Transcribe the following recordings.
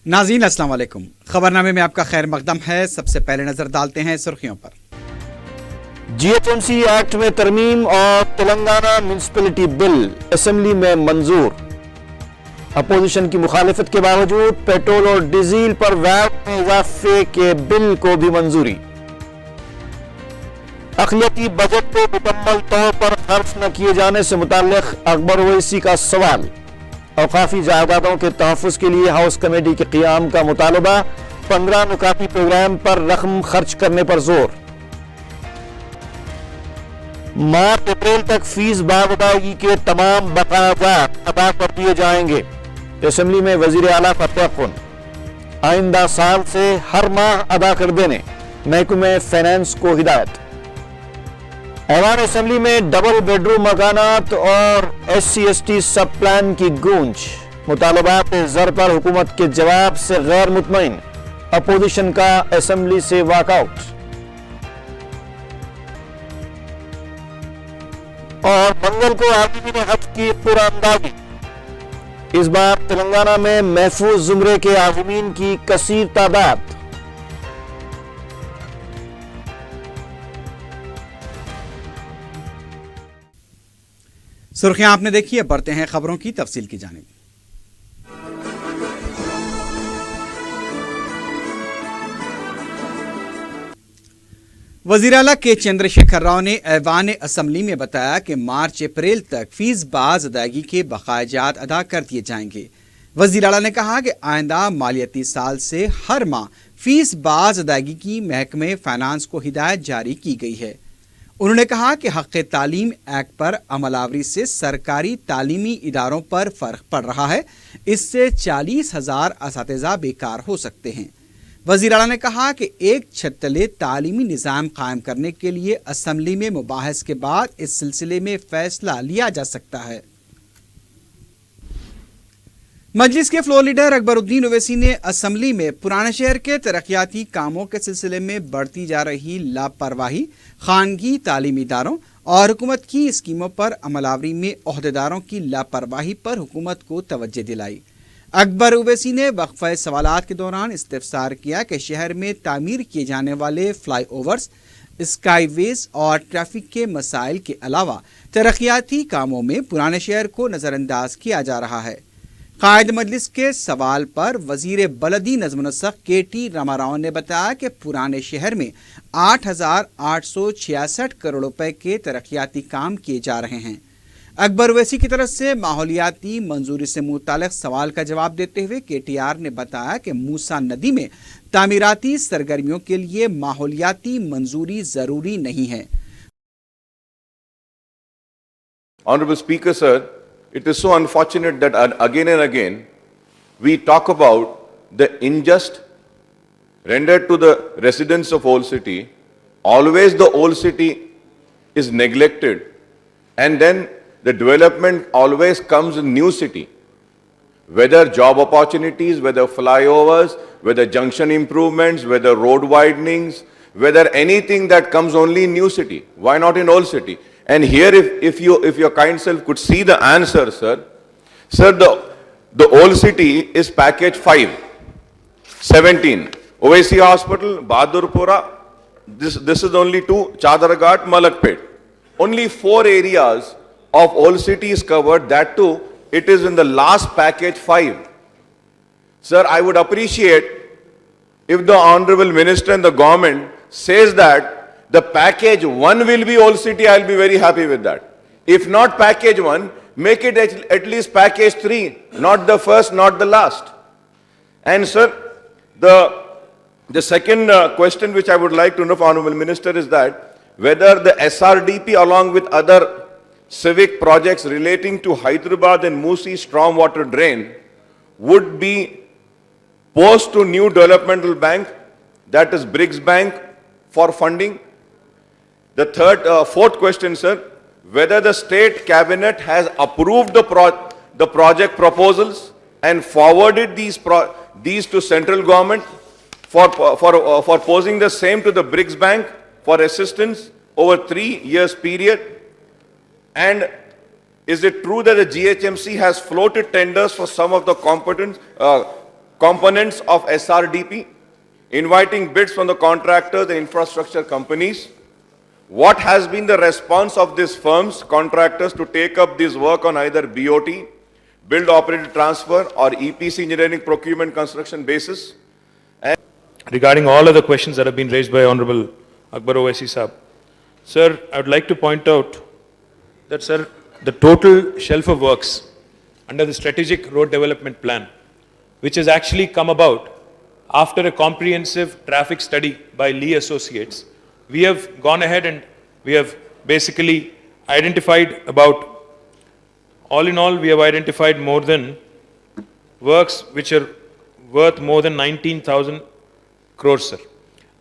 नाज़रीन अस्सलाम वालेकुम। खबरनामे में आपका खैर मकदम है। सबसे पहले नजर डालते हैं सुर्खियों पर। जीएचएमसी एक्ट में तरमीम और तेलंगाना म्यूनिसिपैलिटी बिल असेंबली में मंजूर। अपोजिशन की मुखालिफत के बावजूद पेट्रोल और डीजल पर वैट में इजाफे के बिल को भी मंजूरी। अक़लियती बजट को मुकम्मल तौर पर खर्च न किए जाने से मुताल्लिक़ अकबर ओवैसी का सवाल। औकाफी जायदादों के तहफ़्फ़ुज़ के लिए हाउस कमेटी के क़ियाम का मुतालबा। 15 नुकाती प्रोग्राम पर रकम खर्च करने पर जोर। मार्च अप्रैल तक फीस बाद अदायगी के तमाम बकायात अदा कर दिए जाएंगे। असेंबली में वज़ीर आला का तयक़ुन। आइंदा साल से हर माह अदा कर देने महकमे फाइनेंस को हिदायत। ऐवान असेंबली में डबल बेडरूम मकानात और SC/ST सब प्लान की गूंज। मुतालबात ज़र पर हुकूमत के जवाब से गैर मुतमईन। अपोजिशन का असेंबली से वॉकआउट। और मंगल को आज़मीन हज की पुरअंदाज़ी। इस बार तेलंगाना में महफूज ज़ुमरे के आज़मीन की कसीर तादाद। सुर्खियां आपने देखी है, बढ़ते हैं खबरों की तफसील की जानिब। वज़ीर आला के चंद्रशेखर राव ने ऐवान असेंबली में बताया कि मार्च अप्रैल तक फीस बाज अदायगी के बकायाजात अदा कर दिए जाएंगे। वज़ीर आला ने कहा कि आइंदा मालियाती साल से हर माह फीस बाज अदायगी की महकमे फाइनेंस को हिदायत जारी की गई है। उन्होंने कहा कि हक़ तालीम एक्ट पर अमलावरी से सरकारी तालीमी इदारों पर फ़र्क पड़ रहा है। इससे 40,000 असातिज़ा बेकार हो सकते हैं। वज़ीर आला ने कहा कि एक छत तले तालीमी निज़ाम कायम करने के लिए असेंबली में मुबाहिस के बाद इस सिलसिले में फ़ैसला लिया जा सकता है। मजलिस के फ्लोर लीडर अकबरुद्दीन ओवैसी ने असेंबली में पुराने शहर के तरक्याती कामों के सिलसिले में बढ़ती जा रही लापरवाही, खानगी तालीमी इदारों और हुकूमत की स्कीमों पर अमलावरी में ओहदेदारों की लापरवाही पर हुकूमत को तवज्जो दिलाई। अकबर ओवैसी ने वक्फ़े सवालात के दौरान इस्तिफ़सार किया कि शहर में तामीर किए जाने वाले फ्लाई ओवर्स, स्काईवेज और ट्रैफिक के मसाइल के अलावा तरक्याती कामों में पुराने शहर को नज़रअंदाज किया जा रहा है। कायद मजलिस के सवाल पर वजीर बलदी नज़्म नस्क़ KT रामाराव ने बताया कि पुराने शहर में 8,866 करोड़ रुपए के तरक्याती काम किए जा रहे हैं। अकबर ओवैसी की तरफ से माहौलियाती मंजूरी से मुताल्लिक़ सवाल का जवाब देते हुए KTR ने बताया कि मूसा नदी में तामीराती सरगर्मियों के लिए माहौलियाती मंजूरी ज़रूरी नहीं है। Honorable Speaker, sir, it is so unfortunate that again and again we talk about the injustice rendered to the residents of Old City. Always the Old City is neglected, and then the development always comes in new city. Whether job opportunities, whether flyovers, whether junction improvements, whether road widenings, whether anything that comes only in new city. Why not in Old City? And here, if your kind self could see the answer, sir, the Old City is package 5, 17. Ovaisi Hospital, Bahadurpura, this is only 2, Chadarghat, Malakpet. Only 4 areas of Old City is covered, that too, it is in the last package 5. Sir, I would appreciate if the Honorable Minister and the government says that the package 1 will be Old City, I'll be very happy with that. If not package 1, make it at least package 3, not the first, not the last. And sir, the second question which I would like to know from Honorable Minister is that whether the SRDP along with other civic projects relating to Hyderabad and Musi stormwater drain would be posed to new developmental bank, that is BRICS Bank, for funding. The fourth question, sir, whether the state cabinet has approved the project proposals and forwarded these to central government for posing the same to the BRICS Bank for assistance over 3 years period. And is it true that the GHMC has floated tenders for some of the components of SRDP, inviting bids from the contractors and infrastructure companies. What has been the response of these firms, contractors, to take up this work on either BOT, build, operate, transfer, or EPC engineering procurement construction basis? Regarding all of the questions that have been raised by Honorable Akbar Owaisi Saab, sir, I would like to point out that, sir, the total shelf of works under the Strategic Road Development Plan, which has actually come about after a comprehensive traffic study by Lee Associates, we have gone ahead and we have basically identified about, all in all, we have identified more than works which are worth more than 19,000 crores, sir.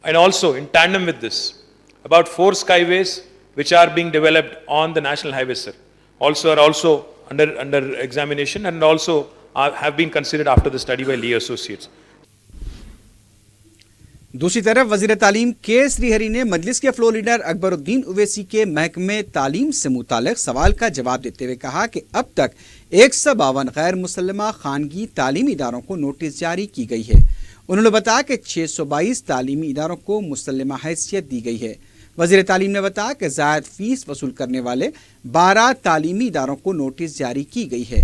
And also, in tandem with this, about 4 skyways which are being developed on the national highways, sir, are also under examination and also have been considered after the study by Lee Associates. दूसरी तरफ वजीर तालीम के श्रीहरि ने मजलिस के floor leader Akbaruddin Owaisi के महकमे तालीम से मुतालिक सवाल का जवाब देते हुए कहा कि अब तक 152 गैर मुसल्लमा खानगी तालीमी इदारों को नोटिस जारी की गई है। उन्होंने बताया कि 622 तालीमी इदारों को मुसल्लमा हैसियत दी गई है। वजीर तालीम ने बताया कि ज़ायद फीस वसूल करने वाले 12 तालीमी इदारों को नोटिस जारी की गई है।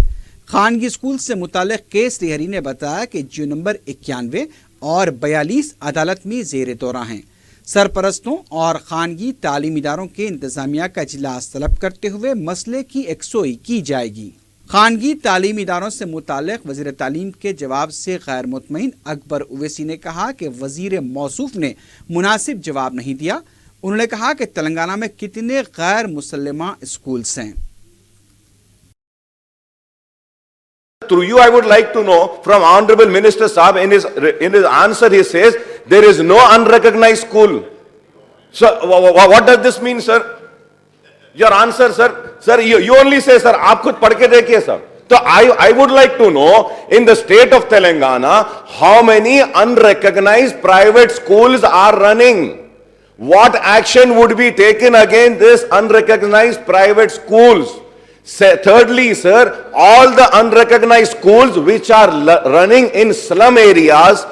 खानगी स्कूल से मुतालिक के श्रीहरि ने बताया कि जो नंबर 91 और 42 अदालत में ज़ेर दौरा हैं। सरपरस्तों और खानगी तालीमी इदारों के इंतज़ामिया का इजलास तलब करते हुए मसले की यकसोई की जाएगी। खानगी तालीमी इदारों से मुतालिक वज़ीर तालीम के जवाब से गैर मुतमईन अकबर ओवैसी ने कहा कि वज़ीर मौसूफ ने मुनासिब जवाब नहीं दिया। उन्होंने कहा कि तेलंगाना में कितने गैर मुसल्लमा स्कूल्स हैं। Through you, I would like to know from Honorable Minister Saab, in his answer he says, there is no unrecognized school. So, what does this mean, sir? Your answer, sir? Sir, you only say, sir, aap khud padh ke dekhiye, sir. So, I would like to know, in the state of Telangana, how many unrecognized private schools are running? What action would be taken against these unrecognized private schools? Thirdly, sir, all the unrecognized schools which are running in slum areas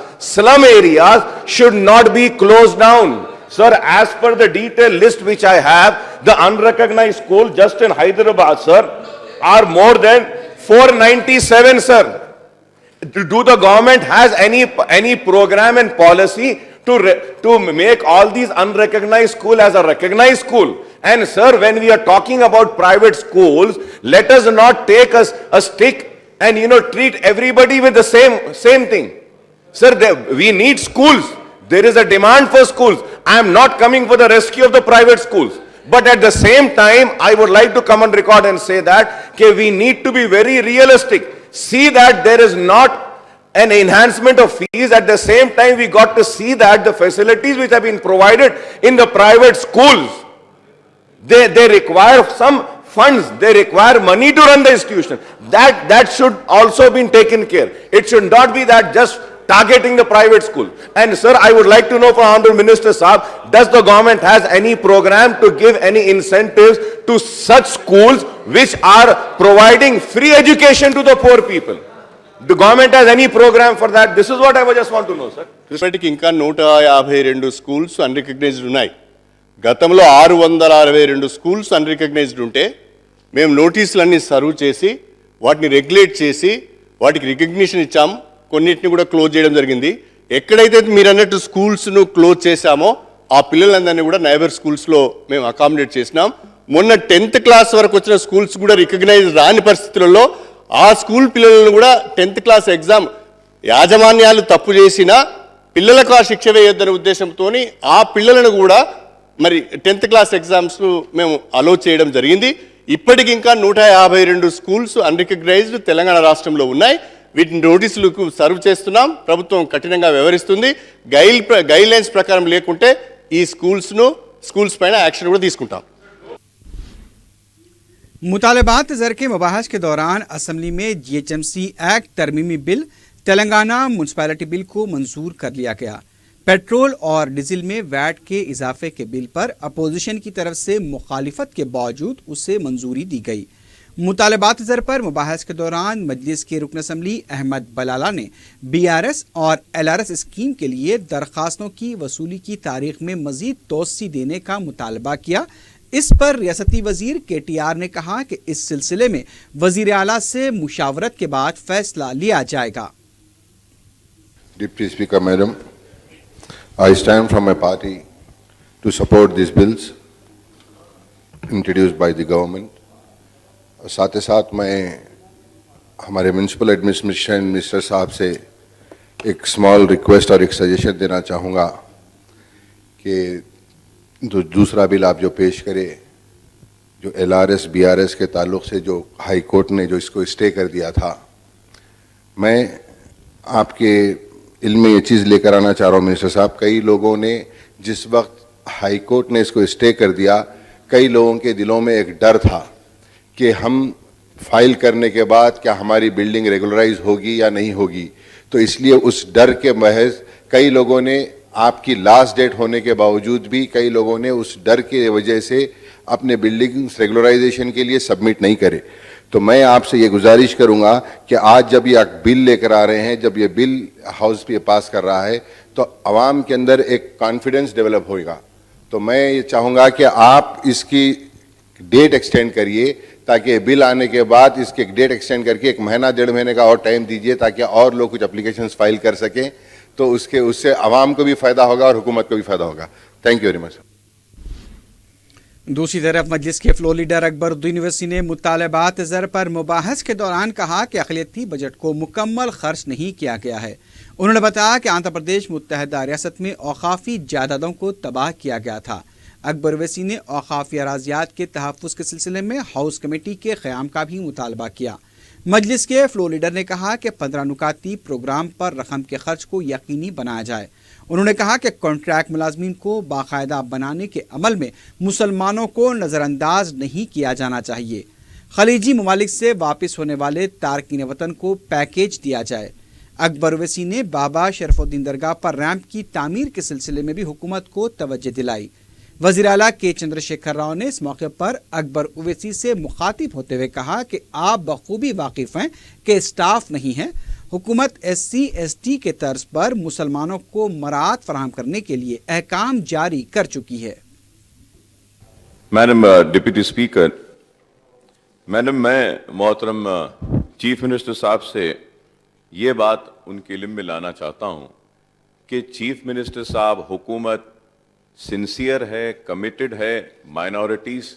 should not be closed down. Sir, as per the detailed list which I have, the unrecognized schools just in Hyderabad, sir, are more than 497, sir. Do the government has any program and policy to make all these unrecognized schools as a recognized school? And sir, when we are talking about private schools, let us not take a stick and treat everybody with the same thing. Sir, we need schools. There is a demand for schools. I am not coming for the rescue of the private schools. But at the same time, I would like to come on record and say that we need to be very realistic. See that there is not an enhancement of fees. At the same time, we got to see that the facilities which have been provided in the private schools, they require some funds, they require money to run the institution. That should also be taken care. It should not be that just targeting the private school. And sir, I would like to know from Honorable Minister Saab, does the government has any program to give any incentives to such schools which are providing free education to the poor people? The government has any program for that? This is what I just want to know, sir. ఇప్పటికి ఇంకా 152 schools unrecognised ఉన్నాయి. గతంలో 662 schools unrecognised ఉంటే మేము నోటీసులన్నీ serve చేసి వాటిని regulate చేసి వాటికి రికగ్నిషన్ ఇచ్చాం. కొన్నిటిని కూడా క్లోజ్ చేయడం జరిగింది. ఎక్కడైతే మీరు అన్నట్టు స్కూల్స్ను క్లోజ్ చేశామో ఆ పిల్లలందరినీ కూడా నైబర్ స్కూల్స్లో మేము అకామిడేట్ చేసినాం. మొన్న 10th క్లాస్ వరకు వచ్చిన స్కూల్స్ కూడా రికగ్నైజ్ రాని పరిస్థితులలో ఆ స్కూల్ పిల్లలను కూడా 10th క్లాస్ ఎగ్జామ్ యాజమాన్యాలు తప్పు చేసినా పిల్లలకు ఆ శిక్ష వేయొద్దనే ఉద్దేశంతో ఆ పిల్లలను కూడా మరి 10th క్లాస్ ఎగ్జామ్స్ మేము అలో చేయడం జరిగింది. ఇప్పటికి ఇంకా 152 స్కూల్స్ అన్రికగ్నైజ్డ్ తెలంగాణ రాష్ట్రంలో ఉన్నాయి. వీటిని నోటీసులకు సర్వ్ చేస్తున్నాం. ప్రభుత్వం కఠినంగా వ్యవహరిస్తుంది. గైడ్ లైన్స్ ప్రకారం లేకుంటే ఈ స్కూల్స్ పైన యాక్షన్ కూడా తీసుకుంటాం. मुतालबात ज़र के मबाहस के दौरान असम्बली में GHMC एक्ट तरमीमी बिल तेलंगाना म्यूनसिपैलिटी बिल को मंजूर कर लिया गया। पेट्रोल और डीजल में वैट के इजाफे के बिल पर अपोजिशन की तरफ से मुखालिफत के बावजूद उसे मंजूरी दी गई। मुतालबात ज़र पर मुबाहस के दौरान मजलिस के रुकन असम्बली अहमद बलाला ने BRS और LRS स्कीम के लिए दरख्वास्तों की वसूली की तारीख में मज़ीद तोसी देने का मुतालबा किया। इस पर रियासती वजीर KTR ने कहा कि इस सिलसिले में वजीर आला से मुशावरत के बाद फैसला लिया जाएगा। Deputy Speaker, Madam, I stand from my party to support these bills introduced by the government. और साथ ही साथ मैं हमारे म्यूनसिपल एडमिनिस्ट्रेशन मिनिस्टर साहब से एक स्मॉल रिक्वेस्ट और एक सजेशन देना चाहूँगा कि जो दूसरा बिल आप जो पेश करे, जो LRS BRS के ताल्लुक़ से जो हाई कोर्ट ने जो इसको स्टे कर दिया था, मैं आपके इल्म में ये चीज़ लेकर आना चाह रहा हूँ मिनिस्टर साहब। कई लोगों ने जिस वक्त हाई कोर्ट ने इसको स्टे कर दिया, कई लोगों के दिलों में एक डर था कि हम फाइल करने के बाद क्या हमारी बिल्डिंग रेगुलराइज होगी या नहीं होगी। तो इसलिए उस डर के महज कई लोगों ने, आपकी लास्ट डेट होने के बावजूद भी कई लोगों ने उस डर की वजह से अपने बिल्डिंग्स रेगुलराइजेशन के लिए सबमिट नहीं करे। तो मैं आपसे ये गुजारिश करूंगा कि आज जब ये बिल लेकर आ रहे हैं, जब ये बिल हाउस पे पास कर रहा है, तो आवाम के अंदर एक कॉन्फिडेंस डेवलप होगा। तो मैं ये चाहूँगा कि आप इसकी डेट एक्सटेंड करिए, ताकि बिल आने के बाद इसके डेट एक्सटेंड करके 1 महीना 1.5 महीने का और टाइम दीजिए, ताकि और लोग कुछ एप्लीकेशंस फाइल कर सकें। तो उससे आवाम को भी फ़ायदा होगा और हुकूमत को भी फ़ायदा होगा। Thank you very much. दूसरी तरफ मजलिस के फ्लोर लीडर अकबरुद्दीन ओवैसी ने मुतालबात ज़र पर मुबाहस के दौरान कहा कि अक़लियती बजट को मुकम्मल खर्च नहीं किया गया है। उन्होंने बताया कि आंध्र प्रदेश मुत्तहदा रियासत में औक़ाफ़ी जायदादों को तबाह किया गया था। अकबर ओवैसी ने औक़ाफ़ी अराज़ियात के तहफ़्फ़ुज़ के सिलसिले में हाउस कमेटी के क़याम का भी मुतालबा किया। मजलिस के फ्लोर लीडर ने कहा कि 15 नुकाती प्रोग्राम पर रकम के खर्च को यकीनी बनाया जाए। उन्होंने कहा कि कॉन्ट्रैक्ट मुलाजमीन को बाकायदा बनाने के अमल में मुसलमानों को नज़रअंदाज नहीं किया जाना चाहिए। खलीजी ममालिक से वापस होने वाले तारकीन वतन को पैकेज दिया जाए। अकबर ओवैसी ने बाबा शरफुद्दीन दरगाह पर रैंप की तामीर के सिलसिले में भी हुकूमत को तवज्जो दिलाई। वज़ीर आला के चंद्रशेखर राव ने इस मौके पर अकबर ओवैसी से मुखातिब होते हुए कहा कि आप बखूबी वाकिफ़ हैं कि स्टाफ नहीं है। हुकूमत SC/ST के तर्ज पर मुसलमानों को मराहत फराहम करने के लिए अहकाम जारी कर चुकी है। मैडम डिप्टी स्पीकर, मैडम मैं मोहतरम चीफ मिनिस्टर साहब से ये बात उनके इल्म में लाना चाहता हूँ कि चीफ मिनिस्टर साहब हुकूमत सिंसियर है, कमिटेड है माइनॉरिटीज़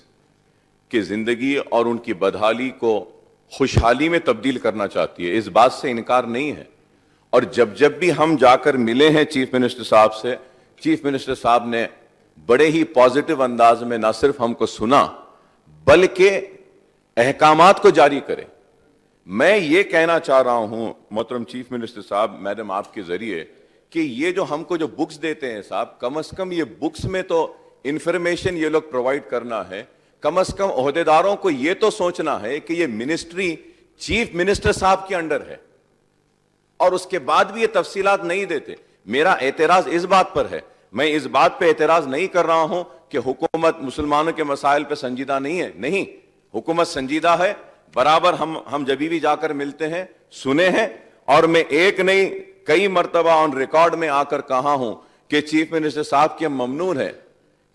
की ज़िंदगी और उनकी बदहाली को खुशहाली में तब्दील करना चाहती है, इस बात से इनकार नहीं है। और जब भी हम जाकर मिले हैं चीफ मिनिस्टर साहब से, चीफ मिनिस्टर साहब ने बड़े ही पॉजिटिव अंदाज में न सिर्फ हमको सुना बल्कि अहकामात को जारी करे। मैं ये कहना चाह रहा हूं मोहतरम चीफ मिनिस्टर साहब, मैडम आपके जरिए, कि ये जो हमको जो बुक्स देते हैं साहब, कम से कम ये बुक्स में तो इंफॉर्मेशन ये लोग प्रोवाइड करना है। कम से कम ओहदेदारों को ये तो सोचना है कि ये मिनिस्ट्री चीफ मिनिस्टर साहब के अंडर है और उसके बाद भी ये तफसीलात नहीं देते। मेरा एतराज इस बात पर है, मैं इस बात पे एतराज नहीं कर रहा हूं कि हुकूमत मुसलमानों के मसाइल पे संजीदा नहीं है, नहीं, हुकूमत संजीदा है। बराबर हम जब भी जाकर मिलते हैं, सुने हैं, और मैं एक नहीं कई मरतबा ऑन रिकॉर्ड में आकर कहा हूं कि चीफ मिनिस्टर साहब के ममनून है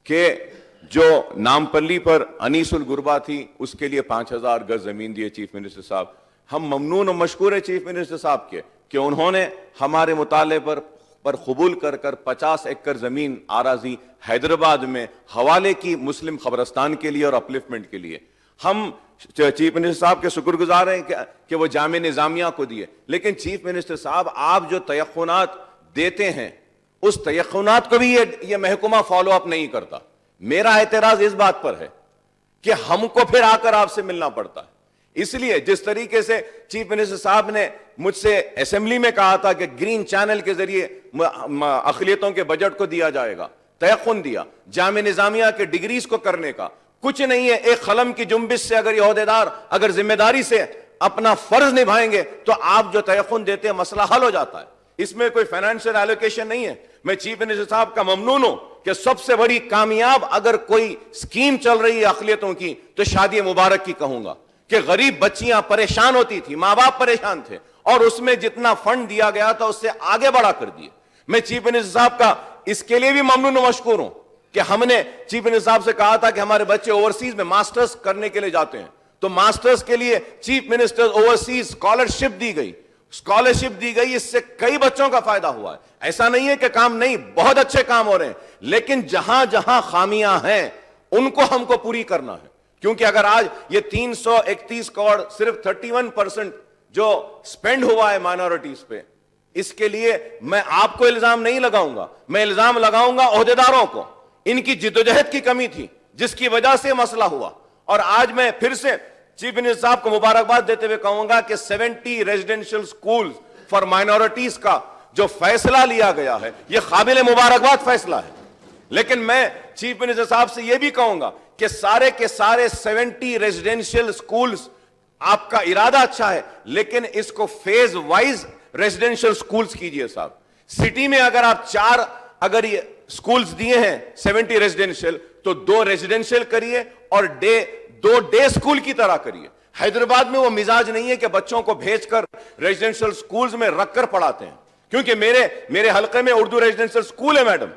कि जो नामपल्ली पर अनीसुल गुरबा थी उसके लिए 5000 गज जमीन दिए चीफ मिनिस्टर साहब। हम ममनून और मशकूर है चीफ मिनिस्टर साहब के कि उन्होंने हमारे मुताले पर कबूल कर 50 एकड़ जमीन आराजी हैदराबाद में हवाले की मुस्लिम खबरस्तान के लिए और अपलिफ्टमेंट के लिए। हम चीफ मिनिस्टर साहब के शुक्रगुजार हैं कि वो जामे निजामिया को दिए। लेकिन चीफ मिनिस्टर साहब, आप जो तयख्खुनात देते हैं उस तयख्खुनात को भी ये महकमा फॉलो अप नहीं करता। मेरा एतराज इस बात पर है कि हमको फिर आकर आपसे मिलना पड़ता है। इसलिए जिस तरीके से चीफ मिनिस्टर साहब ने मुझसे असेंबली में कहा था कि ग्रीन चैनल के जरिए अक़लियतों के बजट को दिया जाएगा, तयख्खुन दिया, जामे निजामिया के डिग्रीज को करने का कुछ नहीं है। एक कलम की जुम्बिश से अगर ये ओहदेदार अगर जिम्मेदारी से अपना फर्ज निभाएंगे तो आप जो तयख्खुन देते हैं मसला हल हो जाता है। इसमें कोई फाइनेंशियल एलोकेशन नहीं है। मैं चीफ मिनिस्टर साहब का ममनून हूं कि सबसे बड़ी कामयाब अगर कोई स्कीम चल रही है अक़लियतों की तो शादी मुबारक की कहूंगा। کہ غریب بچیاں پریشان ہوتی تھی, ماں باپ پریشان تھے, اور اس میں جتنا فنڈ دیا گیا تھا اس سے آگے بڑھا کر دیے. میں چیف منسٹر صاحب کا اس کے لیے بھی ممنون و مشکور ہوں کہ ہم نے چیف منسٹر صاحب سے کہا تھا کہ ہمارے بچے اوورسیز میں ماسٹرز کرنے کے لیے جاتے ہیں, تو ماسٹرز کے لیے چیف منسٹر اوورسیز اسکالرشپ دی گئی, اس سے کئی بچوں کا فائدہ ہوا ہے. ایسا نہیں ہے کہ کام نہیں, بہت اچھے کام ہو رہے ہیں, لیکن جہاں جہاں خامیاں ہیں ان کو ہم کو پوری کرنا ہے. کیونکہ اگر آج یہ 331 کروڑ صرف 31% جو سپینڈ ہوا ہے مائنورٹیز پہ, اس کے لیے میں آپ کو الزام نہیں لگاؤں گا, میں الزام لگاؤں گا عہدیداروں کو. ان کی جدوجہد کی کمی تھی جس کی وجہ سے مسئلہ ہوا. اور آج میں پھر سے چیف منسٹر صاحب کو مبارکباد دیتے ہوئے کہوں گا کہ 70 ریزیڈینشل سکول فار مائنورٹیز کا جو فیصلہ لیا گیا ہے یہ قابل مبارکباد فیصلہ ہے. لیکن میں چیف منسٹر صاحب سے یہ بھی کہوں گا کہ سارے کے سارے 70 ریزیڈینشل سکولز, آپ کا ارادہ اچھا ہے لیکن اس کو فیز وائز ریزیڈینشل سکولز کیجئے صاحب. سٹی میں اگر آپ 4 اگر یہ سکولز دیے ہیں 70 ریزیڈینشل, تو 2 ریزیڈینشل کریے اور 2 ڈے سکول کی طرح کریے. حیدرآباد میں وہ مزاج نہیں ہے کہ بچوں کو بھیج کر ریزیڈینشل سکولز میں رکھ کر پڑھاتے ہیں, کیونکہ میرے حلقے میں اردو ریزیڈینشل سکول ہے میڈم,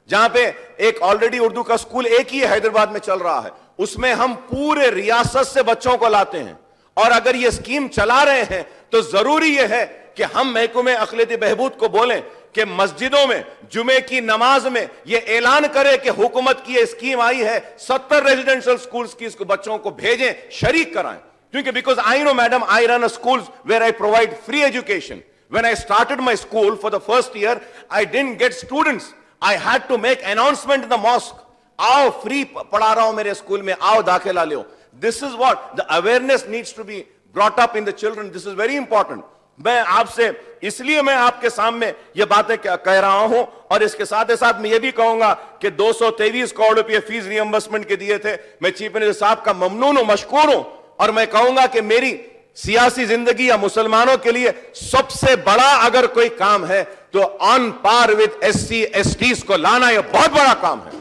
جہاں پہ ایک آلریڈی اردو کا سکول ایک ہی حیدرآباد میں چل رہا ہے, اس میں ہم پورے ریاست سے بچوں کو لاتے ہیں. اور اگر یہ اسکیم چلا رہے ہیں تو ضروری یہ ہے کہ ہم محکمہ اقلیتی بہبود کو بولیں کہ مسجدوں میں جمعے کی نماز میں یہ اعلان کرے کہ حکومت کی یہ اسکیم آئی ہے, 70 ریزیڈینشل سکولز کی اس کو بچوں کو بھیجیں, شریک کرائیں. کیونکہ because I know madam, I run a schools where I provide free education. When I started my school for the first year, I didn't get students. I had to make announcement in the mosque. آؤ free پڑھا رہا ہوں میرے school میں, آؤ داخلہ لو. This is what the awareness needs to be brought up in the children. This is very important. میں آپ سے اس لیے میں آپ کے سامنے یہ باتیں کہہ رہا ہوں, اور اس کے ساتھ ساتھ میں یہ بھی کہوں گا کہ 223 کروڑ روپے فیس ری ایمبرسمنٹ کے دیے تھے. میں چیف منسٹر صاحب کا ممنون و مشکور ہوں, اور میں کہوں گا کہ میری سیاسی زندگی یا مسلمانوں کے لیے سب سے بڑا اگر کوئی کام ہے تو آن پار وتھ SC/STs کو لانا یہ بہت بڑا کام ہے.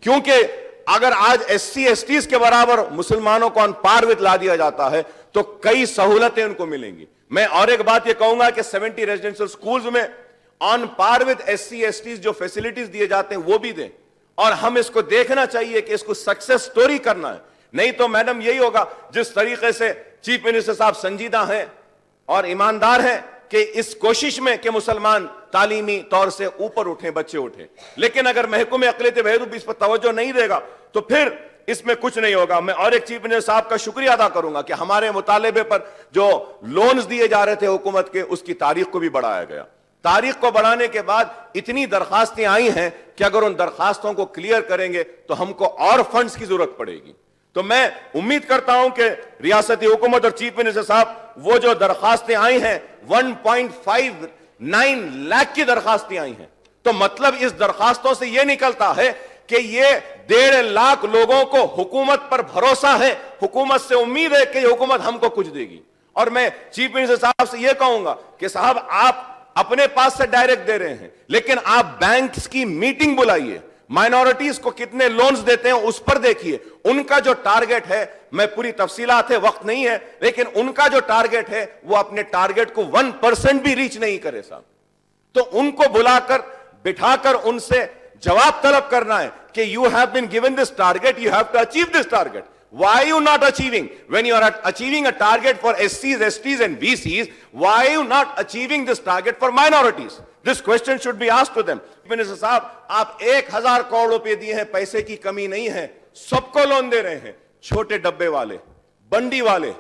کیونکہ اگر آج SC/STs کے برابر مسلمانوں کو آن پار وتھ لا دیا جاتا ہے تو کئی سہولتیں ان کو ملیں گی. میں اور ایک بات یہ کہوں گا کہ 70 ریزیڈینشل سکولز میں آن پار وتھ SC/STs جو فیسلٹیز دیے جاتے ہیں وہ بھی دیں, اور ہم اس کو دیکھنا چاہیے کہ اس کو سکسیس سٹوری کرنا ہے. نہیں تو میڈم یہی ہوگا جس طریقے سے چیف منسٹر صاحب سنجیدہ ہیں اور ایماندار ہیں کہ اس کوشش میں کہ مسلمان تعلیمی طور سے اوپر اٹھیں, بچے اٹھیں, لیکن اگر محکمہ اقلیت بہبود اس پر توجہ نہیں دے گا تو پھر اس میں کچھ نہیں ہوگا. میں اور ایک چیف منسٹر صاحب کا شکریہ ادا کروں گا کہ ہمارے مطالبے پر جو لونز دیے جا رہے تھے حکومت کے, اس کی تاریخ کو بھی بڑھایا گیا. تاریخ کو بڑھانے کے بعد اتنی درخواستیں آئی ہیں کہ اگر ان درخواستوں کو کلیئر کریں گے تو ہم کو اور فنڈز کی ضرورت پڑے گی. تو میں امید کرتا ہوں کہ ریاستی حکومت اور چیف منسٹر صاحب وہ جو درخواستیں آئی ہیں 1.59 لاکھ کی درخواستیں آئی ہیں, تو مطلب اس درخواستوں سے یہ نکلتا ہے کہ یہ 1.5 لاکھ لوگوں کو حکومت پر بھروسہ ہے, حکومت سے امید ہے کہ حکومت ہم کو کچھ دے گی. اور میں چیف منسٹر صاحب سے یہ کہوں گا کہ صاحب آپ اپنے پاس سے ڈائریکٹ دے رہے ہیں, لیکن آپ بینکس کی میٹنگ بلائیے, مائنورٹیز کو کتنے لونز دیتے ہیں اس پر دیکھیے, ان کا جو ٹارگٹ ہے, میں پوری تفصیلات ہے وقت نہیں ہے, لیکن ان کا جو ٹارگٹ ہے وہ اپنے ٹارگٹ کو 1% بھی ریچ نہیں کرے صاحب. تو ان کو بلا کر بٹھا کر ان سے جواب طلب کرنا ہے کہ you have been given this target, you have to achieve this target. Why are you not achieving? When you are achieving a target for SCs, STs and BCs, why are you not achieving this target for minorities? This question should be asked to them. Minister صاحب آپ 1000 کروڑ روپے دیے ہیں, پیسے کی کمی نہیں ہے, سب کو لون دے رہے ہیں, چھوٹے ڈبے والے, بنڈی والے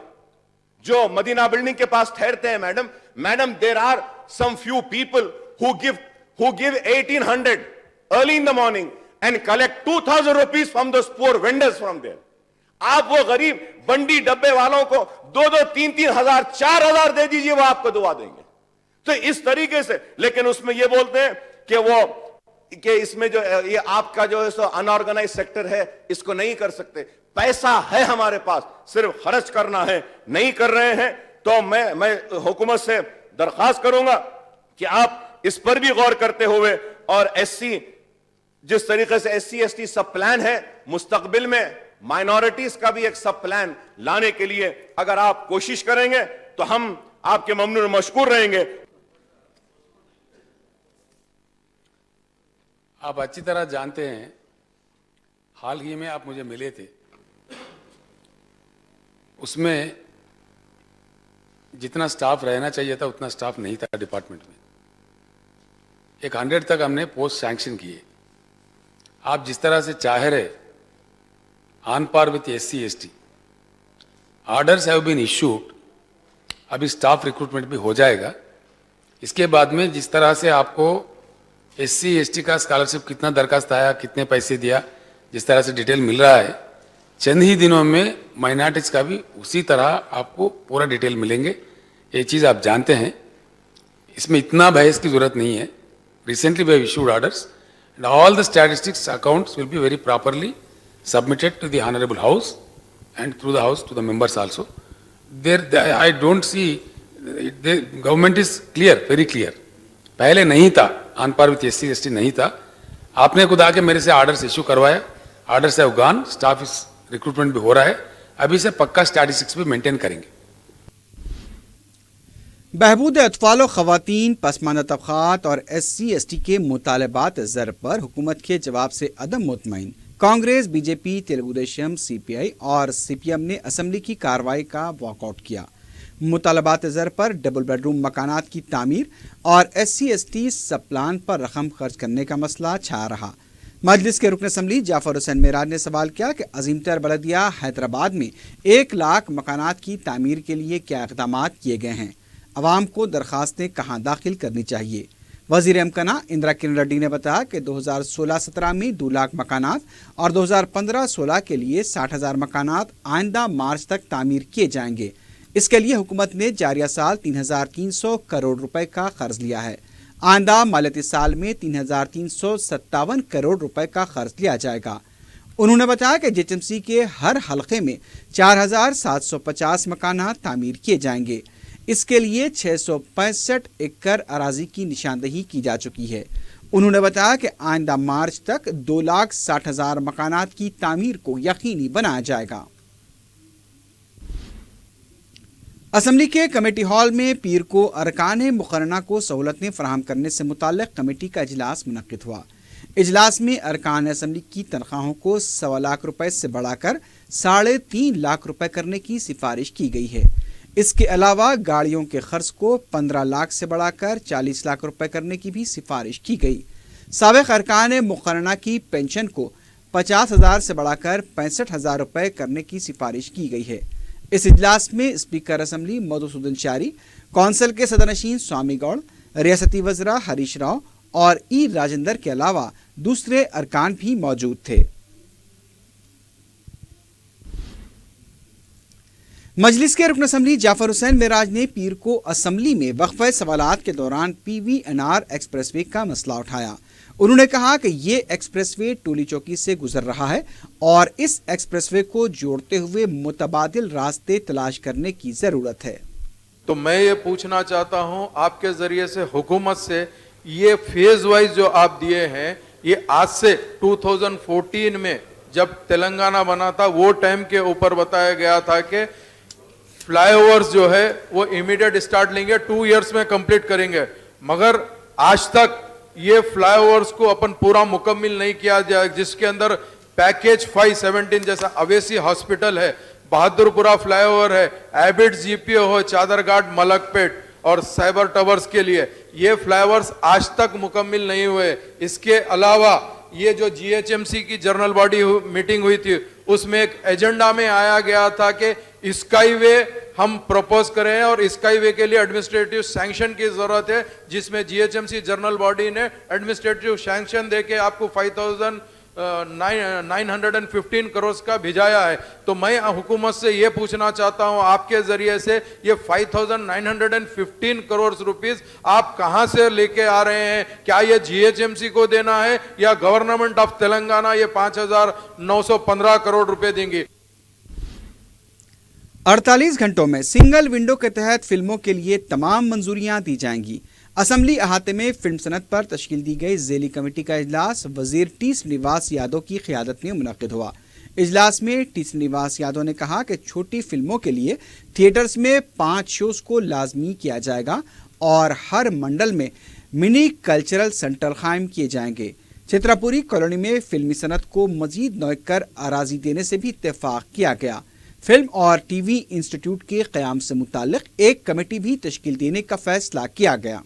جو مدینہ بلڈنگ کے پاس ٹھہرتے ہیں. Madam there are some few people who give 1800 early in the morning and collect 2000 rupees from those poor vendors from there. آپ وہ غریب بنڈی ڈبے والوں کو 2-3 ہزار 4000 دے دیجئے, وہ آپ کو دعا دیں گے. تو اس طریقے سے, لیکن اس میں یہ بولتے ہیں کہ اس میں جو یہ آپ کا جو ہے سو انآرگنائز سیکٹر ہے, اس کو نہیں کر سکتے. پیسہ ہے ہمارے پاس, صرف خرچ کرنا ہے, نہیں کر رہے ہیں. تو میں حکومت سے درخواست کروں گا کہ آپ اس پر بھی غور کرتے ہوئے, اور جس طریقے سے SC/ST سب پلان ہے, مستقبل میں مائنورٹیز کا بھی ایک سب پلان लाने के लिए अगर आप कोशिश करेंगे तो हम आपके ममनून मशकूर रहेंगे। आप अच्छी तरह जानते हैं, हाल ही में आप मुझे मिले थे, उसमें जितना स्टाफ रहना चाहिए था उतना स्टाफ नहीं था डिपार्टमेंट में। एक 100 तक हमने पोस्ट सैंक्शन किए। आप जिस तरह से चाह रहे, on par with SC ST, orders have been issued, अभी स्टाफ रिक्रूटमेंट भी हो जाएगा। इसके बाद में जिस तरह से आपको SC ST का स्कॉलरशिप कितना दरखास्त आया, कितने पैसे दिया, जिस तरह से डिटेल मिल रहा है, चंद ही दिनों में माइनॉरिटीज का भी उसी तरह आपको पूरा डिटेल मिलेंगे। ये चीज़ आप जानते हैं, इसमें इतना बहस की जरूरत नहीं है। Recently we have issued orders and all the statistics accounts will be very properly submitted to the honourable house and through the house to the members also. I don't see, the government is clear, very clear. पहले नहीं था, on par with SC ST नहीं था। आपने खुद आके मेरे से ऑर्डर्स इशू करवाया, ऑर्डर्स हैव गॉन, स्टाफ इस रिक्रूटमेंट भी हो रहा है, अभी से पक्का स्टैटिस्टिक्स भी मेंटेन करेंगे। बहबूद अतफाल व ख़वातीन, पसमानदा तबक़ात और SC ST के मुतालबात ज़र पर हुकूमत के जवाब से अदम मुतमईन कांग्रेस, BJP, तेलुगु देशम, CPI और CPM ने असम्बली की कार्रवाई का वॉकआउट किया। मुतालबात ज़र पर डबल बेडरूम मकानात की तामीर और SC ST सब प्लान पर रकम खर्च करने का मसला छा रहा। मजलिस के रुकन असम्बली जाफर हुसैन मेराज ने सवाल किया कि अजीमतर बलदिया हैदराबाद में 1 लाख मकानात की तामीर के लिए क्या इक़दामात किए गए हैं, अवाम को दरख्वास्तें कहाँ दाखिल करनी चाहिए। वज़ीर अमकना इंदिरा किरण रेड्डी ने बताया कि 2016-17 में 2 लाख मकानात और 2015-16 के लिए 60,000 मकानात आइंदा मार्च तक तामीर किए जाएंगे। इसके लिए हुकूमत ने जारिया साल 3,300 करोड़ रुपए का कर्ज लिया है। आइंदा मालियाती साल में 3,357 करोड़ रुपए का कर्ज लिया जाएगा। उन्होंने बताया कि JHMC के हर हलके में 4,750 मकानात तामीर किए जाएंगे। इसके लिए 665 एकड़ अराजी की निशानदही की जा चुकी है। उन्होंने बताया कि आइंदा मार्च तक 2,60,000 मकानात की तामीर को यकीनी बनाया जाएगा। असम्बली के कमेटी हॉल में पीर को अरकान मुकर्रना को सहूलतें फराहम करने से मुताल्लिक़ कमेटी का इजलास मुनक्किद हुआ। इजलास में अरकान असम्बली की तनख्वाहों को 1.25 लाख रुपए से बढ़ाकर 3.5 लाख रुपए करने की सिफारिश की गई है। इसके अलावा गाड़ियों के खर्च को 15 लाख से बढ़ाकर 40 लाख रुपए करने की भी सिफारिश की गई। साबिक़ अरकान मुकर्रना की पेंशन को 50,000 से बढ़ाकर 65,000 रुपए करने की सिफारिश की गई है। इस इजलास में स्पीकर असम्बली मधुसूदन चारी, कौंसिल के सदरनशीन स्वामी गौड़, रियासती वज़रा हरीश राव और E राजेंद्र के अलावा दूसरे अरकान भी मौजूद थे। मजलिस के रुकन असम्बली जाफर हुसैन मेराज ने पीर को असम्बली में वक्फे सवालात के दौरान PVNR एक्सप्रेसवे का मसला उठाया। उन्होंने कहा कि ये एक्सप्रेसवे टोली चौकी से गुजर रहा है और इस एक्सप्रेसवे को जोड़ते हुए मुतबादिल रास्ते तलाश करने की ज़रूरत है। तो मैं ये पूछना चाहता हूँ आपके ज़रिए से हुकूमत से, ये फेज वाइज जो आप दिए हैं, ये आज से 2014 में जब तेलंगाना बना था वो टाइम के ऊपर बताया गया था कि फ्लाईओवर्स जो है वो इमीडिएट स्टार्ट लेंगे, 2 इयर्स में कंप्लीट करेंगे, मगर आज तक ये फ्लाईओवर्स को अपन पूरा मुकम्मल नहीं किया जाए, जिसके अंदर पैकेज 517 जैसा अवेसी हॉस्पिटल है, बहादुरपुरा फ्लाईओवर है, एबिड GPO हो, चादरघाट, मलकपेट और साइबर टावर्स के लिए ये फ्लाईओवर्स आज तक मुकम्मल नहीं हुए। इसके अलावा ये जो GHMC की जनरल बॉडी मीटिंग हुई थी उसमें एक एजेंडा में आया गया था कि स्काईवे हम प्रपोज करें और स्काईवे के लिए एडमिनिस्ट्रेटिव सैंक्शन की जरूरत है, जिसमें GHMC जनरल बॉडी ने एडमिनिस्ट्रेटिव सैंक्शन देके आपको 5,915 करोड़ का भिजाया है। तो मैं हुकूमत से ये पूछना चाहता हूँ आपके जरिए से, ये 5,915 करोड़ रुपीस आप कहाँ से लेके आ रहे हैं? क्या ये GHMC को देना है या गवर्नमेंट ऑफ तेलंगाना ये 5,915 करोड़ रुपए देंगी? 48 घंटों में सिंगल विंडो के तहत फिल्मों के लिए तमाम मंजूरियां दी जाएंगी। असम्बली अहाते में फिल्म सनत पर तश्कील दी गई ज़ेली कमेटी का इजलास वज़ीर T. श्रीनिवास यादव की क़यादत में मुनक़िद हुआ। इजलास में टी श्रीनिवास यादव ने कहा कि छोटी फिल्मों के लिए थिएटर्स में 5 शोज को लाजमी किया जाएगा और हर मंडल में मिनी कल्चरल सेंटर कायम किए जाएंगे। चित्रापुरी कॉलोनी में फिल्मी सनत को मजीद नौकर अराजी देने से भी इत्तेफाक किया गया। फिल्म और टीवी इंस्टीट्यूट के क़याम से मुताल्लिक एक कमेटी भी तश्कील देने का फैसला किया गया।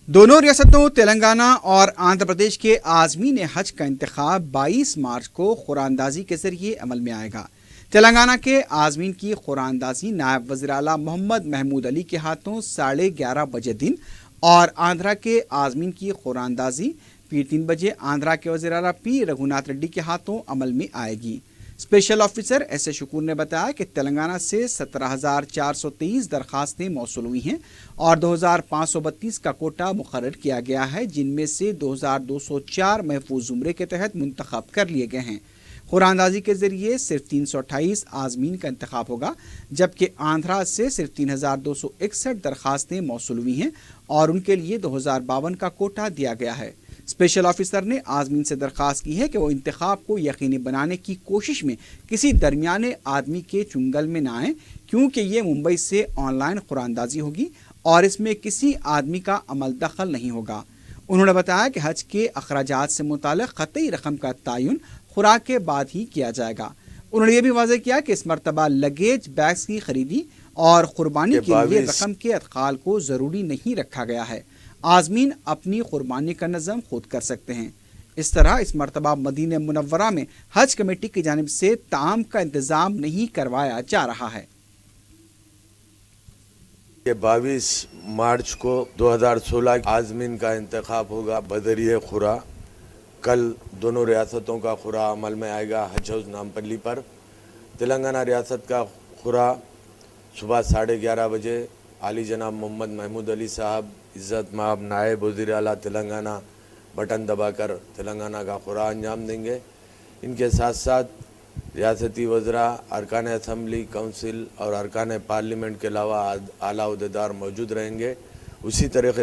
दोनों रियासतों तेलंगाना और आंध्र प्रदेश के आज़मीन हज का इंतखाब 22 मार्च को कुरानदाजी के जरिए अमल में आएगा। तेलंगाना के आज़मीन की कुरानदाजी नायब वज़ीर आला मोहम्मद महमूद अली के हाथों 11:30 बजे दिन और आंध्रा के आज़मीन की कुरानदाजी फिर 3 बजे आंध्रा के वज़ीर आला पी रघुनाथ रेड्डी के हाथों अमल में आएगी। Special officer S A Shakoor ने बताया कि तेलंगाना से 17,423 दरखास्तें मौसूल हुई हैं और 2,532 का कोटा मुकर्रर किया गया है, जिनमें से 2,204 महफूज उम्रे के तहत मुंतखब कर लिए गए हैं। कुरानदाजी के जरिए सिर्फ 328 आज़मीन का इंतखाब होगा, जबकि आंध्रा से सिर्फ 3,261 दरखास्तें मौसूल हुई हैं और उनके लिए 2,052 का कोटा दिया गया है। स्पेशल ऑफिसर ने आज़मीन से दरख्वास्त की है कि वो इंतखाब को यकीनी बनाने की कोशिश में किसी दरमियाने आदमी के चुंगल में न आए, क्योंकि ये मुंबई से ऑनलाइन कुरानदाजी होगी और इसमें किसी आदमी का अमल दखल नहीं होगा। उन्होंने बताया कि हज के अखराजात से मुताल्लिक़ क़तई रकम का तयन खुराक के बाद ही किया जाएगा। उन्होंने ये भी वाज़ेह किया कि इस मरतबा लगेज बैग्स की खरीदी और कुर्बानी के लिए रकम के अदखाल को ज़रूरी नहीं रखा गया है। आज़मीन अपनी कुर्बानी का नज़म खुद कर सकते हैं। इस तरह इस मरतबा मदीना मुनव्वरा में हज कमेटी की जानिब से ताम का इंतज़ाम नहीं करवाया जा रहा है। ये 22 मार्च को 2016 आज़मीन का इंतखाब होगा बदरिए खुरा। कल दोनों रियासतों का खुरा अमल में आएगा हज हाउस नामपल्ली पर। तेलंगाना रियासत का खुरा सुबह 11:30 बजे आली जनाब मोहम्मद महमूद अली साहब इज़्ज़त माब नायब वज़ीर आला तेलंगाना बटन दबाकर तेलंगाना का खुरा अंजाम देंगे। इनके साथ साथ रियासती वज़रा, अरकान असम्बली, काउंसिल और अरकान पार्लियामेंट के अलावा आला अहदेदार मौजूद रहेंगे। उसी तरह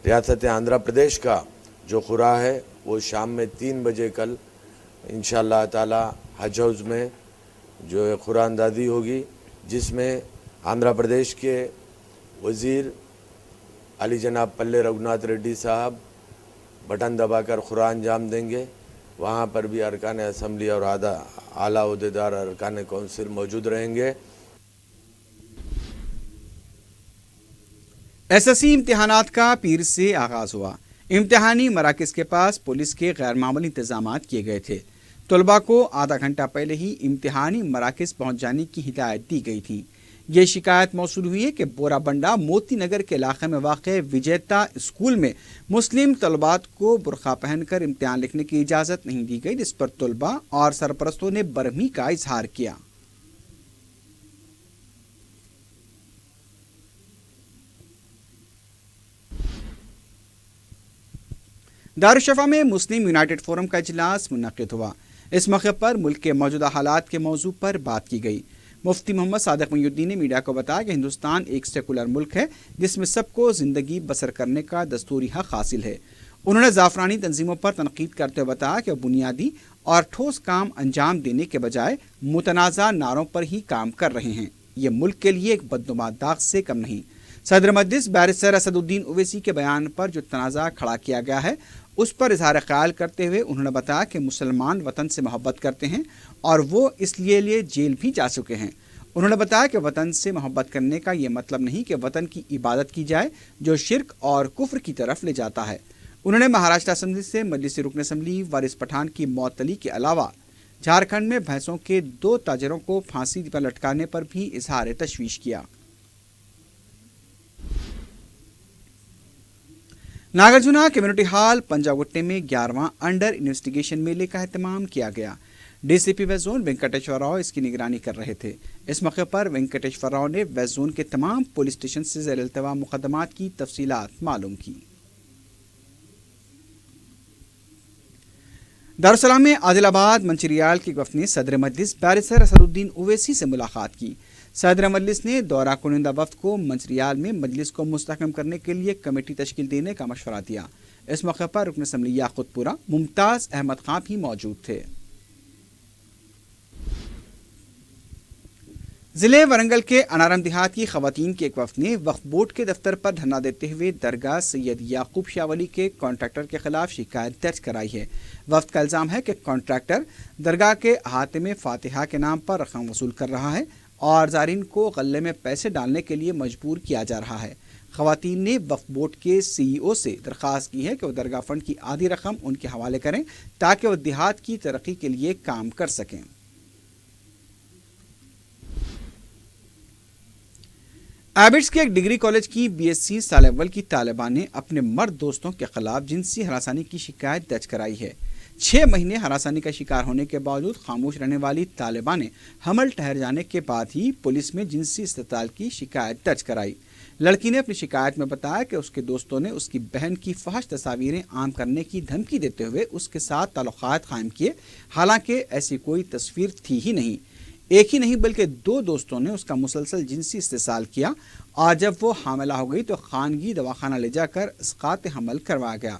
रियासत आंध्र प्रदेश का जो खुरा है वो शाम में 3 बजे कल इंशाअल्लाह ताला हज हाउस में जो खुरा अंदाज़ी होगी, जिसमें आंध्र प्रदेश के वज़ीर अली जनाब पल्ले रघुनाथ रेड्डी साहब बटन दबाकर खुरा अंजाम देंगे। वहाँ पर भी अरकान असम्बली और आला अहदेदार अरकान काउंसिल मौजूद रहेंगे। एसएससी इम्तिहानात का पीर से आगाज हुआ। इम्तिहानी मराकज़ के पास पुलिस के गैर मामूली इंतजामात किए गए थे। तलबा को आधा घंटा पहले ही इम्तिहानी मराकज़ पहुँच जाने की हिदायत दी गई थी। ये शिकायत मौसूल हुई है कि बोराबंडा मोती नगर के इलाके में वाक़े विजेता स्कूल में मुस्लिम तलबात को बुरखा पहनकर इम्तिहान लिखने की इजाज़त नहीं दी गई, जिस पर तलबा और सरपरस्तों ने बरहमी का इजहार किया। दारुशफ़ा में मुस्लिम यूनाइटेड फोरम का इजलास मुनक़िद हुआ। इस मौके पर मुल्क के मौजूदा हालात के मौजू पर बात की गई। मुफ्ती मोहम्मद सादिक मुईनुद्दीन ने मीडिया को बताया कि हिंदुस्तान एक सेकुलर मुल्क है जिसमें सबको ज़िंदगी बसर करने का दस्तूरी हक़ हासिल है। उन्होंने जाफरानी तंजीमों पर तनकीद करते हुए बताया कि बुनियादी और ठोस काम अंजाम देने के बजाय मुतनाज़ा नारों पर ही काम कर रहे हैं। ये मुल्क के लिए एक बदनुमा दाग से कम नहीं। सदर मजलिस बैरिस्टर असदुद्दीन ओवैसी के बयान पर जो तनाज़ा खड़ा किया गया है उस पर इजहार ख्याल करते हुए उन्होंने बताया कि मुसलमान वतन से मोहब्बत करते हैं और वो इसलिए जेल भी जा चुके हैं। उन्होंने बताया कि वतन से मोहब्बत करने का ये मतलब नहीं कि वतन की इबादत की जाए, जो शिर्क और कुफ्र की तरफ ले जाता है। उन्होंने महाराष्ट्र असम्बली से मजलिस रुकन असम्बली वारिस पठान की मौतली के अलावा झारखंड में भैंसों के 2 ताजरों को फांसी पर लटकाने पर भी इजहार तशवीश किया। नागार्जुना कम्युनिटी हॉल पंजागुट्टे में 11वां अंडर इन्वेस्टिगेशन मेले का एहतमाम किया गया। DCP west zone Venkateshwar Rao इसकी निगरानी कर रहे थे। इस मौके पर वेंकटेश्वर राव ने वेस्ट जोन के तमाम पुलिस स्टेशन से ज़ेर इल्तवा मुकदमात की तफसीलात मालूम की। दारुसलाम में आदिलाबाद मंचिरियाल की वफ़द ने सदर मजलिस बैरिस्टर असदुद्दीन ओवैसी से मुलाकात की। सदर मजलिस ने दौरा कुनिंदा वफ़द को मंचिरियाल में मजलिस को मुस्तहकम करने के लिए कमेटी तश्कील देने का मशवरा दिया। اس موقع پر رکن اسمبلی یاقوت پورہ ممتاز احمد خان بھی موجود تھے۔ ضلع ورنگل کے انارم دیہات کی خواتین کے ایک وفد نے وقف بورڈ کے دفتر پر دھرنا دیتے ہوئے درگاہ سید یعقوب شاہ ولی کے کانٹریکٹر کے خلاف شکایت درج کرائی ہے۔ وفد کا الزام ہے کہ کانٹریکٹر درگاہ کے احاطے میں فاتحہ کے نام پر رقم وصول کر رہا ہے اور زائرین کو غلے میں پیسے ڈالنے کے لیے مجبور کیا جا رہا ہے۔ خواتین نے وقف بورڈ کے سی ای او سے درخواست کی ہے کہ وہ درگاہ فنڈ کی آدھی رقم ان کے حوالے کریں تاکہ وہ دیہات کی ترقی کے لیے کام کر سکیں۔ ایبٹس کے ایک ڈگری کالج کی بی ایس سی سال اول کی طالبہ نے اپنے مرد دوستوں کے خلاف جنسی ہراسانی کی شکایت درج کرائی ہے۔ 6 مہینے ہراسانی کا شکار ہونے کے باوجود خاموش رہنے والی طالبہ نے حمل ٹھہر جانے کے بعد ہی پولیس میں جنسی استحصال کی شکایت درج کرائی۔ لڑکی نے اپنی شکایت میں بتایا کہ اس کے دوستوں نے اس کی بہن کی فحش تصاویریں عام کرنے کی دھمکی دیتے ہوئے اس کے ساتھ تعلقات قائم کیے، حالانکہ ایسی کوئی تصویر تھی ہی نہیں۔ ایک ہی نہیں بلکہ 2 دوستوں نے اس کا مسلسل جنسی استحصال کیا اور جب وہ حاملہ ہو گئی تو خانگی دواخانہ لے جا کر اسقاط حمل کروایا گیا۔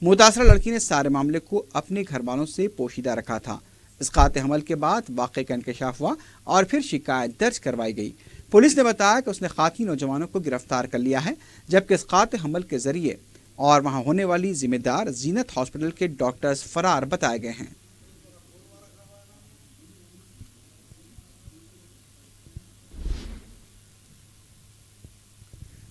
متاثرہ لڑکی نے سارے معاملے کو اپنے گھر والوں سے پوشیدہ رکھا تھا۔ اسقاط حمل کے بعد واقعے کا انکشاف ہوا اور پھر شکایت درج کروائی گئی۔ پولیس نے بتایا کہ اس نے خاکی نوجوانوں کو گرفتار کر لیا ہے، جبکہ اسقاط حمل کے ذریعے اور وہاں ہونے والی ذمہ دار زینت ہاسپٹل کے ڈاکٹرز فرار بتائے گئے ہیں۔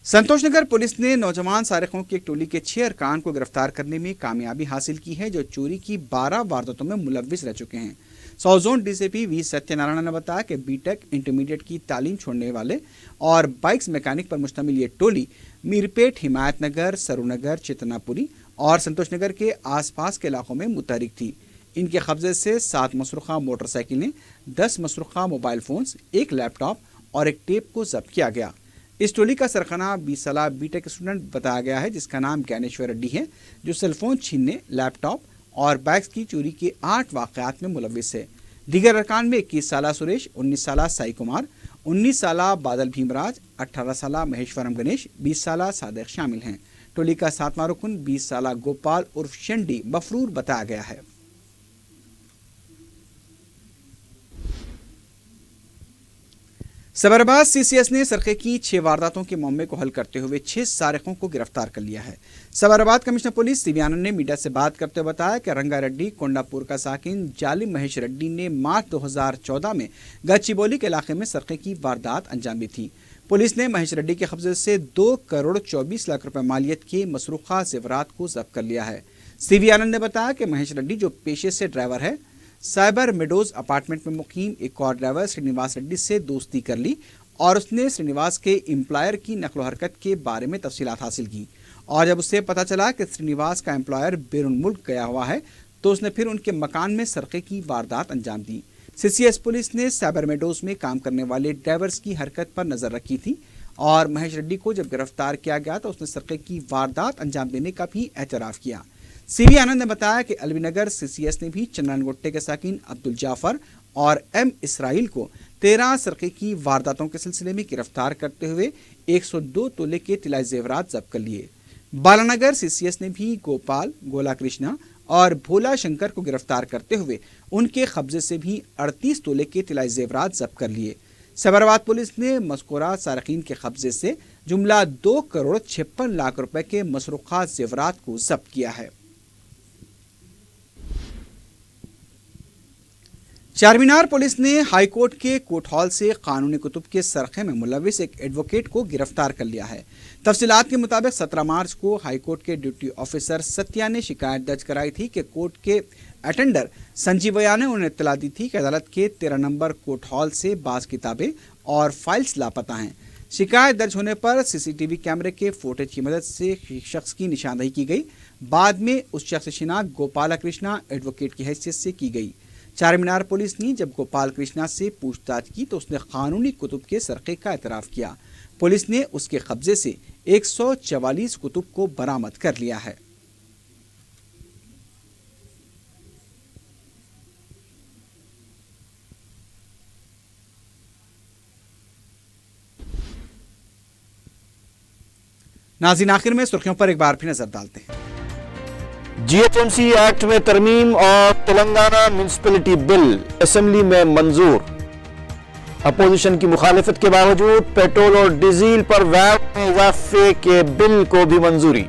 سنتوش نگر پولیس نے نوجوان سارقوں کی ایک ٹولی کے 6 ارکان کو گرفتار کرنے میں کامیابی حاصل کی ہے، جو چوری کی 12 وارداتوں میں ملوث رہ چکے ہیں۔ ساؤتھ زون ڈی سی پی وی ستیہ نارائن نے بتایا کہ بی ٹیک انٹرمیڈیٹ کی تعلیم چھوڑنے والے اور بائکس میکینک پر مشتمل یہ ٹولی میرپیٹ، حمایت نگر، سرو نگر، چتنا پوری اور سنتوش نگر کے آس پاس کے علاقوں میں متحرک تھی۔ ان کے قبضے سے 7 مسروقہ موٹر سائیکلیں، 10 مسروقہ موبائل فونز، 1 لیپ ٹاپ اور ایک ٹیپ کو ضبط کیا گیا۔ اس ٹولی کا سرغنہ 20 سالہ بی ٹیک اسٹوڈنٹ بتایا گیا ہے، جس کا نام گیانیشور ریڈی ہے، جو سیل فون چھیننے، لیپ ٹاپ اور بائکس کی چوری کے 8 واقعات میں ملوث ہے۔ دیگر ارکان میں 21 سالہ سریش، 19 سالہ سائی کمار، 19 سالہ بادل بھیم راج، 18 سالہ مہیشورم گنیش، 20 سالہ صادق شامل ہیں۔ ٹولی کا 7واں رکن 20 سالہ گوپال عرف شنڈی مفرور بتایا گیا ہے۔ سبرباد سی سی ایس نے سرقے کی 6 وارداتوں کے معاملے کو حل کرتے ہوئے 6 سارقوں کو گرفتار کر لیا ہے۔ سبرباد کمشنر پولیس سی وی آنند نے میڈیا سے بات کرتے ہوئے بتایا کہ رنگا ریڈی کونڈاپور کا ساکن جالی مہیش ریڈی نے مارچ 2014 میں گچی بولی کے علاقے میں سرقے کی واردات انجام دی تھی۔ پولیس نے مہیش ریڈی کے قبضے سے 2 کروڑ 24 لاکھ روپے مالیت کے مسروقہ زیورات کو ضبط کر لیا ہے۔ سی وی آنند نے بتایا کہ مہیش ریڈی، جو پیشے سے ڈرائیور ہے، سائبر میڈوز اپارٹمنٹ میں مقیم ایک اور ڈرائیور سرینیواس ریڈی سے دوستی کر لی اور اس نے سرینیواس کے امپلائر کی نقل و حرکت کے بارے میں تفصیلات حاصل کی، اور جب اسے پتہ چلا کہ سرینیواس کا امپلائر بیرون ملک گیا ہوا ہے تو اس نے پھر ان کے مکان میں سرقے کی واردات انجام دی۔ سی سی ایس پولیس نے سائبر میڈوز میں کام کرنے والے ڈرائیورز کی حرکت پر نظر رکھی تھی اور مہیش ریڈی کو جب گرفتار کیا گیا تو اس نے سرقے کی واردات انجام دینے کا بھی اعتراف کیا۔ سی وی آنند نے بتایا کہ الوی نگر سی سی ایس نے بھی چندران گٹے کے ساکن عبد الجعفر اور ایم اسرائیل کو 13 سرقے کی وارداتوں کے سلسلے میں گرفتار کرتے ہوئے 102 تولے کے طلائی زیورات ضبط کر لیے۔ بالانگر سی سی ایس نے بھی گوپال، گولا کرشنا اور بھولا شنکر کو گرفتار کرتے ہوئے ان کے قبضے سے بھی 38 تولے کے طلائی زیورات ضبط کر لیے۔ سبرباد پولیس نے مذکورہ سارقین کے قبضے سے جملہ 2 کروڑ 56 لاکھ روپے کے مسروقہ زیورات کو ضبط کیا ہے۔ چارمینار پولیس نے ہائی کورٹ کے کورٹ ہال سے قانونی کتب کے سرقے میں ملوث ایک ایڈوکیٹ کو گرفتار کر لیا ہے۔ تفصیلات کے مطابق 17 مارچ کو ہائی کورٹ کے ڈیوٹی آفیسر ستیہ نے شکایت درج کرائی تھی کہ کورٹ کے اٹینڈر سنجیویا نے انہیں اطلاع دی تھی کہ عدالت کے 13 نمبر کورٹ ہال سے بعض کتابیں اور فائلز لاپتہ ہیں۔ شکایت درج ہونے پر سی سی ٹی وی کیمرے کے فوٹیج کی مدد سے شخص کی نشاندہی کی گئی۔ بعد میں اس شخص کی شناخت گوپالا کرشنا ایڈوکیٹ کی حیثیت سے کی گئی۔ چارمینار پولیس نے جب گوپال کرشنا سے پوچھ تاچھ کی تو اس نے قانونی کتب کے سرقے کا اعتراف کیا۔ پولیس نے اس کے قبضے سے 144 کتب کو برآمد کر لیا ہے۔ ناظرین، آخر میں سرخیوں پر ایک بار پھر نظر ڈالتے ہیں۔ GHMC ایکٹ میں ترمیم اور تلنگانہ میونسپلٹی بل اسمبلی میں منظور. اپوزیشن کی مخالفت کے باوجود پیٹرول اور ڈیزل پر ویٹ میں اضافے کے بل کو بھی منظوری.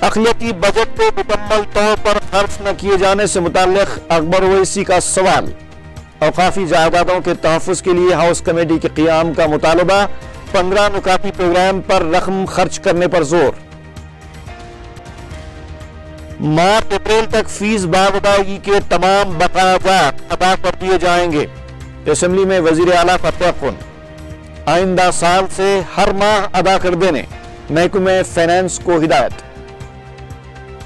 اقلیتی بجٹ کو مکمل طور پر خرچ نہ کیے جانے سے متعلق اکبر اویسی کا سوال. اوقافی جائیدادوں کے تحفظ کے لیے ہاؤس کمیٹی کے قیام کا مطالبہ. 15 نکاتی پروگرام پر رقم خرچ کرنے پر زور. مارچ اپریل تک فیس بعد ادائیگی کے تمام بقایا جات ادا کر دیے جائیں گے. اسمبلی میں وزیر اعلیٰ فتح. آئندہ سال سے ہر ماہ ادا کر دینے محکمہ فینانس کو ہدایت.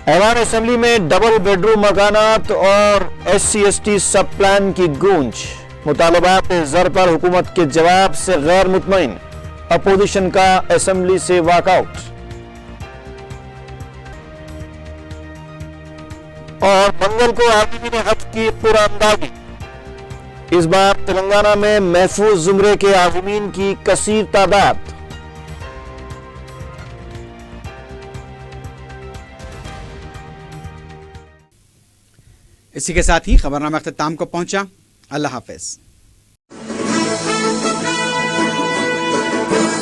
ایوان اسمبلی میں ڈبل بیڈ روم مکانات اور SC/ST سب پلان کی گونج. مطالبات زر پر حکومت کے جواب سے غیر مطمئن. اپوزیشن کا اسمبلی سے واک آؤٹ. اور منگل کو عالمین حج کی پراندازی. اس بار تلنگانہ میں محفوظ زمرے کے عازمین کی کثیر تعداد. اسی کے ساتھ ہی خبرنامہ اختتام کو پہنچا. اللہ حافظ.